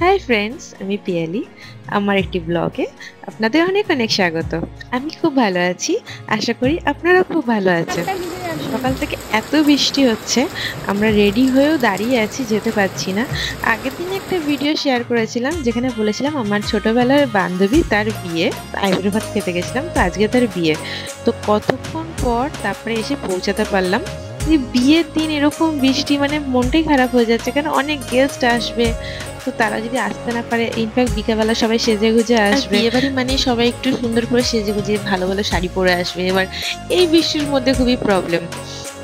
Hi friends, আমি পিয়ালি। আমার একটি ব্লগে আপনাদের অনেক অনেক স্বাগত। আমি খুব ভালো আছি, আশা করি আপনারা খুব ভালো আছেন। সকাল থেকে এত বৃষ্টি হচ্ছে, আমরা রেডি হয়েও দাঁড়িয়ে আছি, যেতে পারছি না। আগের দিন একটা ভিডিও শেয়ার করেছিলাম যেখানে বলেছিলাম আমার ছোটবেলার বান্ধবী, তার বিয়ে, আইবুড়ো ভাত খেতে গেছিলাম, তো আজকে তার বিয়ে। তো কতক্ষণ পর তারপরে এসে পৌঁছাতে পারলাম। এই বিয়ের দিন এরকম বৃষ্টি, মানে মনটাই খারাপ হয়ে যাচ্ছে, কারণ অনেক গেস্ট আসবে। তো তারা যদি আসতে না পারে, ইনফ্যাক্ট বিকেলবেলা সবাই সেজে গুজে আসবে। বিয়ে বাড়ি মানে সবাই একটু সুন্দর করে সেজে গুজে ভালো ভালো শাড়ি পরে আসবে। এবার এই বৃষ্টির মধ্যে খুবই প্রবলেম।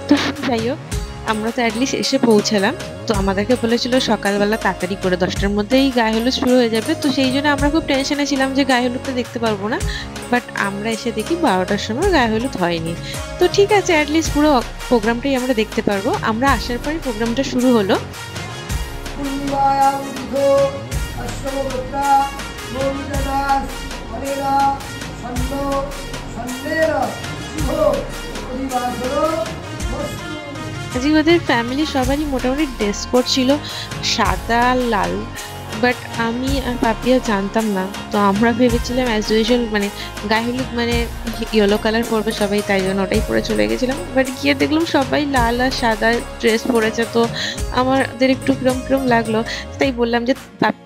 তো যাই হোক, আমরা তো অ্যাটলিস্ট এসে পৌঁছালাম। তো আমাদেরকে বলেছিল সকালবেলা তাড়াতাড়ি করে 10টার মধ্যেই গায়ে হলুদ শুরু হয়ে যাবে। তো সেই জন্য আমরা খুব টেনশনে ছিলাম যে গায়ে হলুদটা দেখতে পারবো না। বাট আমরা এসে দেখি 12টার সময় গায়ে হলুদ হয়নি। তো ঠিক আছে, অ্যাটলিস্ট পুরো প্রোগ্রামটাই আমরা দেখতে পারবো। আমরা আসার পরে প্রোগ্রামটা শুরু হলো। আজকে ওদের ফ্যামিলি সবারই মোটামুটি ড্রেস কোড ছিল সাদা আর লাল। বাট আমি আর পাপিয়া জানতাম না, তো আমরা ভেবেছিলাম অ্যাজ ইউজুয়াল মানে গায়ে হলুদ মানে ইয়েলো কালার পরবে সবাই, তাই জন্য ওটাই পরে চলে গেছিলাম। বাট গিয়ে দেখলাম সবাই লাল আর সাদা ড্রেস পরেছে। তো আমাদের একটু কিরম কিরম লাগলো। তাই বললাম যে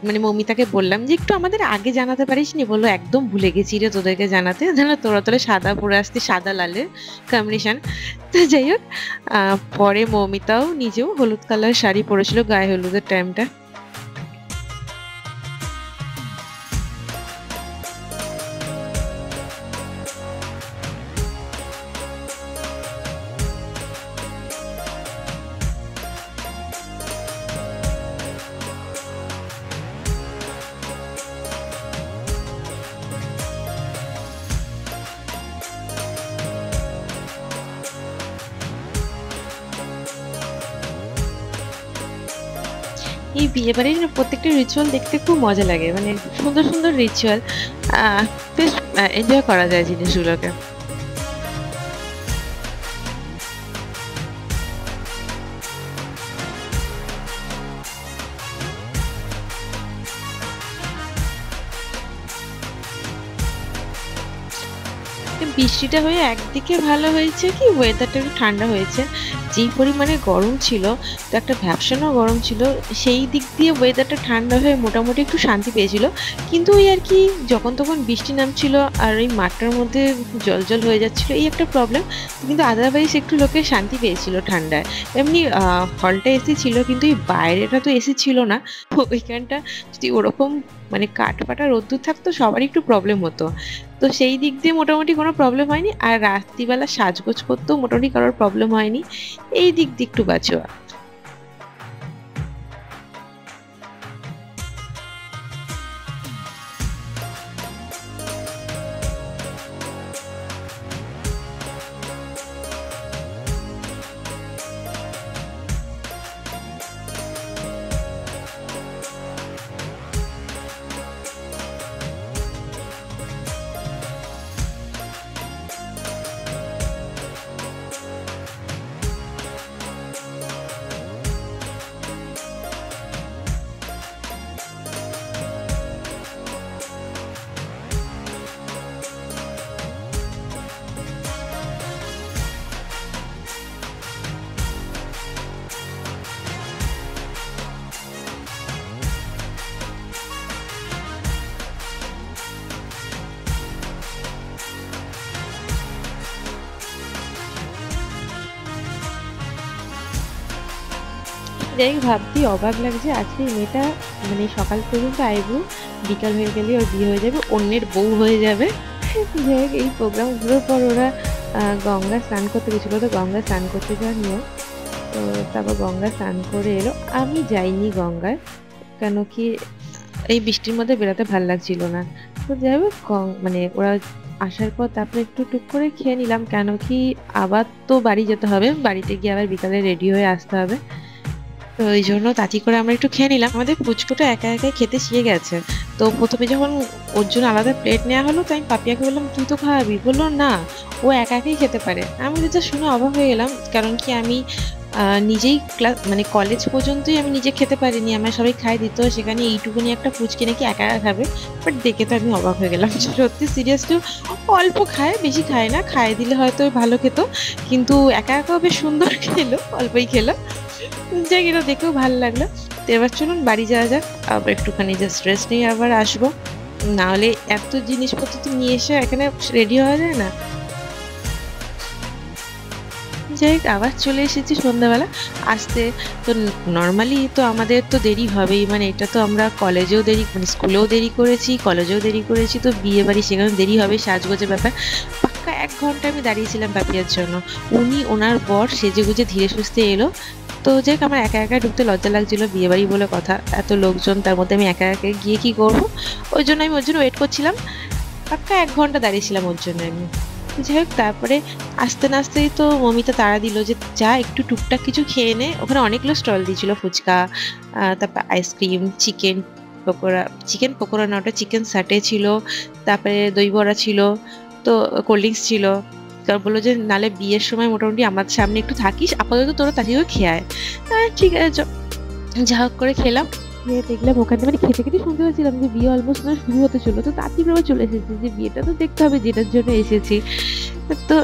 মানে মমিতাকে বললাম যে একটু আমাদের আগে জানাতে পারিস নি। বললো একদম ভুলে গেছি রে তোদেরকে জানাতে, যেন তোরা তোরা সাদা পরে আসতি, সাদা লালের কম্বিনেশন। তো যাই হোক, পরে মৌমিতাও নিজেও হলুদ কালার শাড়ি পরেছিল গায়ে হলুদের টাইমটা। এই বিয়ে বাড়ির প্রত্যেকটা রিচুয়াল দেখতে খুব মজা লাগে, মানে সুন্দর সুন্দর রিচুয়াল। বেশ এনজয় করা যায় জিনিসগুলোকে। বৃষ্টিটা হয়ে একদিকে ভালো হয়েছে কি, ওয়েদারটা একটু ঠান্ডা হয়েছে। যেই পরিমাণে গরম ছিল, তো একটা ভ্যাপসানো গরম ছিল, সেই দিক দিয়ে ওয়েদারটা ঠান্ডা হয়ে মোটামুটি একটু শান্তি পেয়েছিল। কিন্তু ওই আর কি, যখন তখন বৃষ্টি নামছিল আর ওই মাঠটার মধ্যে জল জল হয়ে যাচ্ছিল, এই একটা প্রবলেম। কিন্তু আদারওয়াইজ একটু লোকে শান্তি পেয়েছিল ঠান্ডায়। এমনি হলটা এসি ছিল, কিন্তু এই বাইরেটা তো এসি ছিল না। ওইখানটা যদি ওরকম মানে কাঠ ফাটা রোদ্দুর থাকতো, সবারই একটু প্রবলেম হতো। তো সেই দিক দিয়ে মোটামুটি কোনো প্রবলেম হয়নি। আর রাত্রিবেলা সাজগোজ করতেও মোটামুটি কারোর প্রবলেম হয়নি। এই দিক দিয়ে একটু বাঁচোয়া। যাই হোক, ভাবতেই অবাক লাগছে আজকে এই মেয়েটা মানে সকাল পর্যন্ত আইবু, বিকাল হয়ে গেলে ওর বিয়ে হয়ে যাবে, অন্যের বউ হয়ে যাবে। যাই হোক, এই প্রোগ্রামগুলোর পর ওরা গঙ্গা স্নান করতে গেছিলো। তো গঙ্গা স্নান করতে যাওয়ার নিয়ম, তো তারপর গঙ্গা স্নান করে এলো। আমি যাইনি গঙ্গায়, কেন কি এই বৃষ্টির মধ্যে বেরোতে ভাল লাগছিল না। তো যাই হোক, মানে ওরা আসার পর তারপরে একটু টুক করে খেয়ে নিলাম, কেন কি আবার তো বাড়ি যেতে হবে, বাড়িতে গিয়ে আবার বিকালে রেডি হয়ে আসতে হবে। তো ওই জন্য তাড়াতাড়ি করে আমরা একটু খেয়ে নিলাম। আমাদের পুচকুটা একা একাই খেতে শিখে গেছে। তো প্রথমে যখন ওর জন্য আলাদা প্লেট নেওয়া হলো, তো আমি পাপিয়াকে বললাম তুই তো খাওয়াবি, বললো না ও একা একাই খেতে পারে। আমি যেটা শুনে অবাক হয়ে গেলাম, কারণ কি আমি নিজেই ক্লাস মানে কলেজ পর্যন্তই আমি নিজে খেতে পারিনি, আমার সবাই খাই দিত, সেখানে এইটুকুনি একটা ফুচকি নাকি একা একা খাবে। বাট দেখে তো আমি অবাক হয়ে গেলাম, সত্যি সিরিয়াসলি অল্প খায়, বেশি খায় না, খাইয়ে দিলে হয়তো ভালো খেত, কিন্তু একা একা বেশ সুন্দর খেলো, অল্পই খেলো। যাই এটা দেখেও ভালো লাগলো। তো এবার চলুন বাড়ি যাওয়া যাক, আবার একটুখানি জাস্ট রেস্ট নিয়ে আবার আসবো, না হলে এত জিনিসপত্র তো নিয়ে এসে এখানে রেডি হওয়া যায় না। যাই হোক আবার চলে এসেছি সন্ধ্যাবেলা আসতে। তো নর্মালি তো আমাদের তো দেরি হবেই, মানে এটা তো আমরা কলেজেও দেরি মানে স্কুলেও দেরি করেছি, কলেজেও দেরি করেছি, তো বিয়ে বাড়ি সেখানে দেরি হবে, সাজগোজের ব্যাপার। পাক্কা 1 ঘন্টা আমি দাঁড়িয়েছিলাম পাপিয়ার জন্য, উনি ওনার বর সেজে গুজে ধীরে সুস্থে এলো। তো যাই হোক আমার একা একা ঢুকতে লজ্জা লাগছিল, বিয়ে বাড়ি বলে কথা, এত লোকজন, তার মধ্যে আমি একা একা গিয়ে কি করবো, ওই জন্য আমি ওর জন্য ওয়েট করছিলাম, পাক্কা 1 ঘন্টা দাঁড়িয়েছিলাম ওর জন্য আমি। যাই হোক তারপরে আসতে না আসতেই তো মমিতা তাড়া দিল যে যা একটু টুকটাক কিছু খেয়ে নে, ওখানে অনেকগুলো স্টল দিয়েছিল, ফুচকা, তারপর আইসক্রিম, চিকেন পকোড়া না ওটা চিকেন সাটে ছিল, তারপরে দই বড়া ছিল, তো কোল্ড ড্রিঙ্কস ছিল। কারণ বললো যে নালে বিয়ের সময় মোটামুটি আমার সামনে একটু থাকিস, আপাতত তোরা তাড়িও খেয়ে আয়। ঠিক আছে যা হোক করে খেলাম, খেয়ে দেখলাম ওখানে মানে খেতে খেতে শুনতে পাচ্ছিলাম যে বিয়ে অলমোস্ট না শুরু হতে চলো, তো তাড়াতাড়ি চলে এসেছি যে বিয়েটা তো দেখতে হবে যেটার জন্য এসেছি। তো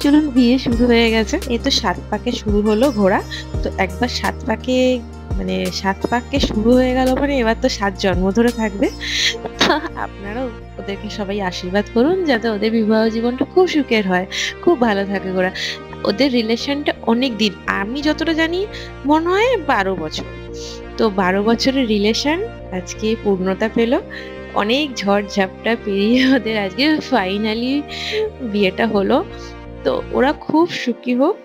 চলুন বিয়ে শুরু হয়ে গেছে, এই তো 7 পাকে শুরু হলো ঘোরা। তো একবার 7 পাকে মানে 7 পাকে শুরু হয়ে গেল মানে এবার তো 7 জন্ম ধরে থাকবে। তো আপনারাও ওদেরকে সবাই আশীর্বাদ করুন যাতে ওদের বিবাহ জীবনটা খুব সুখের হয়, খুব ভালো থাকে ওরা। ওদের রিলেশনটা অনেক দিন, আমি যতটা জানি মনে হয় 12 বছর। তো 12 বছরের রিলেশন আজকে পূর্ণতা পেল, অনেক ঝড় ঝাপটা পেরিয়ে ওদের আজকে ফাইনালি বিয়েটা হলো। তো ওরা খুব সুখী হোক,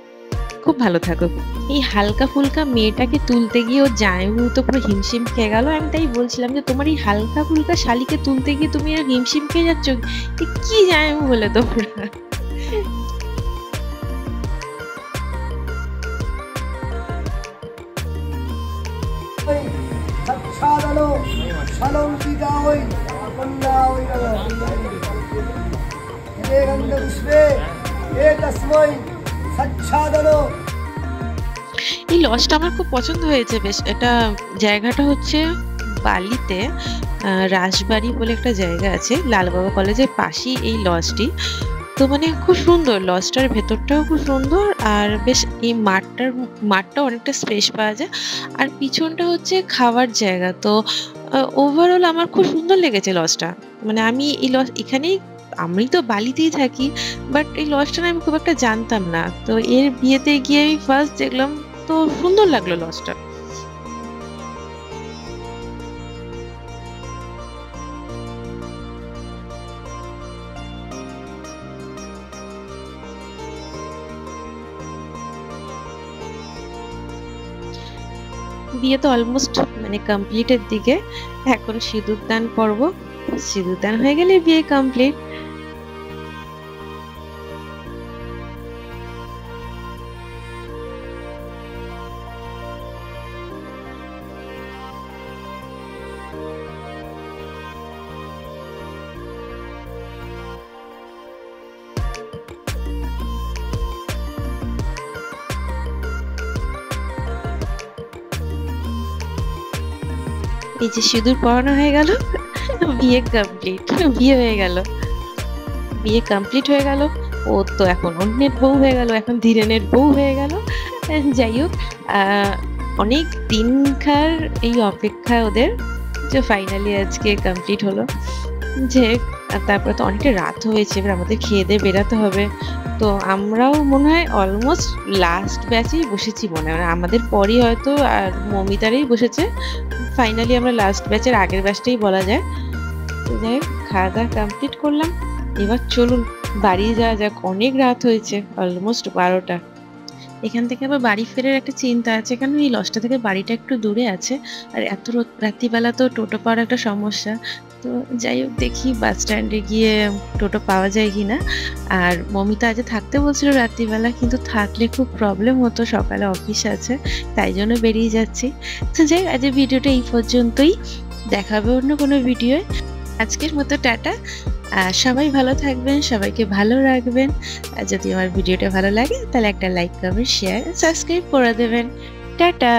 খুব ভালো থাকুক। এই হালকা ফুলকা মেয়েটাকে তুলতে গিয়ে ওর জামাইবাবু তো পুরো হিমশিম খেয়ে গেল, আমি তাই বলছিলাম যে তোমার এই হালকা ফুলকা শালিকে তুলতে গিয়ে তুমি আর হিমশিম খেয়ে যাচ্ছ, কি জামাইবাবু বলে তোমরা। এই লজটা আমার খুব পছন্দ হয়েছে বেশ, এটা জায়গাটা হচ্ছে বালিতে, রাসবাড়ি বলে একটা জায়গা আছে, লালবাবা কলেজের পাশেই এই লজটি। তো মানে খুব সুন্দর, লজটার ভেতরটাও খুব সুন্দর, আর বেশ এই মাঠটা অনেকটা স্পেস পাওয়া যায়, আর পিছনটা হচ্ছে খাওয়ার জায়গা। তো ওভারঅল আমার খুব সুন্দর লেগেছে লজটা, মানে আমি এই লজ এখানেই, আমি তো বালিতেই থাকি, বাট এই লজটা না আমি খুব একটা জানতাম না, তো এর বিয়েতে গিয়ে আমি ফার্স্ট দেখলাম, তো সুন্দর লাগলো লজটা। বিয়ে তো অলমোস্ট মানে কমপ্লিটের দিকে, এখন সিঁদুরদান পর্ব, সিঁদুরদান হয়ে গেলে বিয়ে কমপ্লিট। এই যে সিঁদুর পরানো হয়ে গেল, বিয়ে কমপ্লিট, বিয়ে হয়ে গেল, বিয়ে কমপ্লিট হয়ে গেল। ও তো এখন অন্যের বউ হয়ে গেল, এখন ধীরেনের বউ হয়ে গেল। যাই হোক অনেক দিনকার এই অপেক্ষা ওদের, যে ফাইনালি আজকে কমপ্লিট হলো। যে তারপরে তো অনেকটা রাত হয়েছে, এবার আমাদের খেয়ে দিয়ে বেরাতে হবে। তো আমরাও মনে হয় অলমোস্ট লাস্ট ব্যাচেই বসেছি, মনে হয় আমাদের পরই হয়তো আর মমিতারই বসেছে, ফাইনালি আমরা লাস্ট ব্যাচের আগের ব্যাচটাই বলা যায়। তো যাই হোক খাওয়া দাওয়া কমপ্লিট করলাম, এবার চলুন বাড়ি যাওয়া যাক, অনেক রাত হয়েছে, অলমোস্ট 12টা। এখান থেকে আবার বাড়ি ফেরার একটা চিন্তা আছে, কারণ এই লজটা থেকে বাড়িটা একটু দূরে আছে, আর এত রাত্রিবেলা তো টোটো পাওয়ার একটা সমস্যা। তো যাই হোক দেখি বাস স্ট্যান্ডে গিয়ে টোটো পাওয়া যায় কিনা। আর মমিতা আজ থাকতে বলছিল রাত্রিবেলা, কিন্তু থাকলে খুব প্রবলেম হতো, সকালে অফিস আছে, তাই জন্য বেরিয়ে যাচ্ছি। তো যাই আজ ভিডিওটা এই পর্যন্তই, দেখাবে অন্য কোনো ভিডিওয়, আজকের মতো টাটা, সবাই ভালো থাকবেন, সবাইকে ভালো রাখবেন। যদি আমার ভিডিওটা ভালো লাগে তাহলে একটা লাইক, কমেন্ট, শেয়ার, সাবস্ক্রাইব করে দেবেন। টাটা।